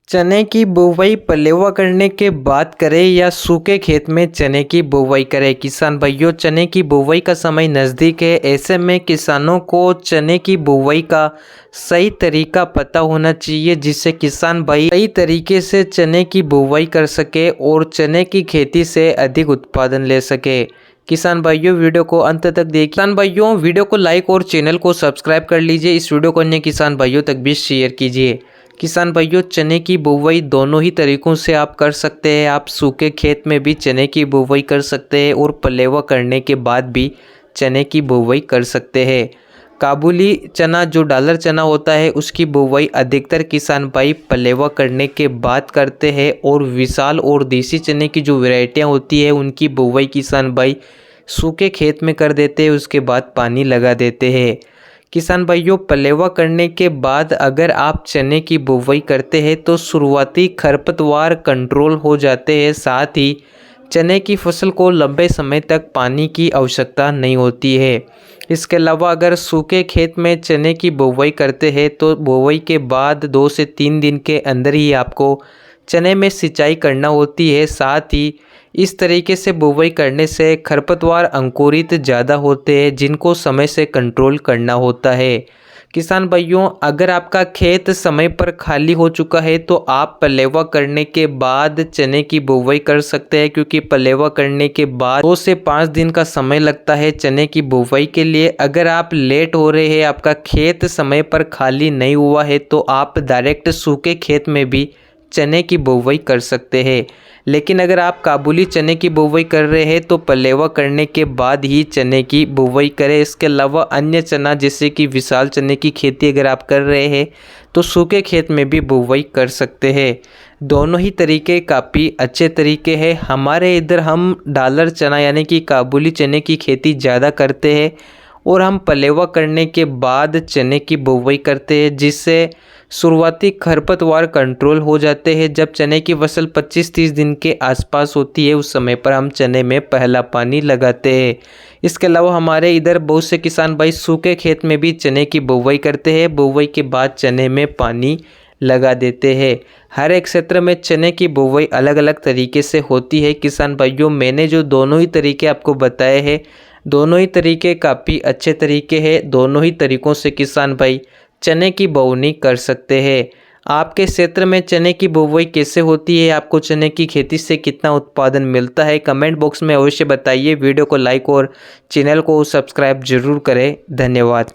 चने की बुवाई पलेवा करने के बाद करें या सूखे खेत में चने की बुवाई करें। किसान भाइयों, चने की बुवाई का समय नज़दीक है। ऐसे में किसानों को चने की बुवाई का सही तरीका पता होना चाहिए, जिससे किसान भाई सही तरीके से चने की बुवाई कर सके और चने की खेती से अधिक उत्पादन ले सके। किसान भाइयों, वीडियो को अंत तक देखिए। किसान भाइयों, वीडियो को लाइक और चैनल को सब्सक्राइब कर लीजिए। इस वीडियो को अन्य किसान भाइयों तक भी शेयर कीजिए। किसान भाइयों, चने की बुवाई दोनों ही तरीकों से आप कर सकते हैं। आप सूखे खेत में भी चने की बुवाई कर सकते हैं और पलेवा करने के बाद भी चने की बुवाई कर सकते हैं। काबुली चना जो डॉलर चना होता है, उसकी बुवाई अधिकतर किसान भाई पलेवा करने के बाद करते हैं और विशाल और देसी चने की जो वैरायटियां होती है, उनकी बुवाई किसान भाई सूखे खेत में कर देते हैं, उसके बाद पानी लगा देते हैं। किसान भाइयों, पलेवा करने के बाद अगर आप चने की बुवाई करते हैं तो शुरुआती खरपतवार कंट्रोल हो जाते हैं। साथ ही चने की फसल को लंबे समय तक पानी की आवश्यकता नहीं होती है। इसके अलावा अगर सूखे खेत में चने की बुवाई करते हैं तो बुवाई के बाद 2 से 3 दिन के अंदर ही आपको चने में सिंचाई करना होती है। साथ ही इस तरीके से बुवाई करने से खरपतवार अंकुरित ज़्यादा होते हैं, जिनको समय से कंट्रोल करना होता है। किसान भाइयों, अगर आपका खेत समय पर खाली हो चुका है तो आप पलेवा करने के बाद चने की बुवाई कर सकते हैं, क्योंकि पलेवा करने के बाद 2 से 5 दिन का समय लगता है चने की बुवाई के लिए। अगर आप लेट हो रहे हैं, आपका खेत समय पर खाली नहीं हुआ है, तो आप डायरेक्ट सूखे खेत में भी चने की बुवाई कर सकते हैं। लेकिन अगर आप काबुली चने की बुवाई कर रहे हैं तो पलेवा करने के बाद ही चने की बुवाई करें। इसके अलावा अन्य चना जैसे कि विशाल चने की खेती अगर आप कर रहे हैं तो सूखे खेत में भी बुवाई कर सकते हैं। दोनों ही तरीके काफ़ी अच्छे तरीके हैं। हमारे इधर हम डॉलर चना यानी कि काबुली चने की खेती ज़्यादा करते हैं और हम पलेवा करने के बाद चने की बुवाई करते हैं, जिससे शुरुआती खरपतवार कंट्रोल हो जाते हैं। जब चने की फसल 25-30 दिन के आसपास होती है, उस समय पर हम चने में पहला पानी लगाते हैं। इसके अलावा हमारे इधर बहुत से किसान भाई सूखे खेत में भी चने की बुवाई करते हैं। बुवाई के बाद चने में पानी लगा देते हैं। हर एक क्षेत्र में चने की बुवाई अलग अलग तरीके से होती है। किसान भाइयों, मैंने जो दोनों ही तरीके आपको बताए हैं, दोनों ही तरीके काफ़ी अच्छे तरीके हैं। दोनों ही तरीक़ों से किसान भाई चने की बुवाई कर सकते हैं। आपके क्षेत्र में चने की बुवाई कैसे होती है, आपको चने की खेती से कितना उत्पादन मिलता है, कमेंट बॉक्स में अवश्य बताइए। वीडियो को लाइक और चैनल को सब्सक्राइब जरूर करें। धन्यवाद।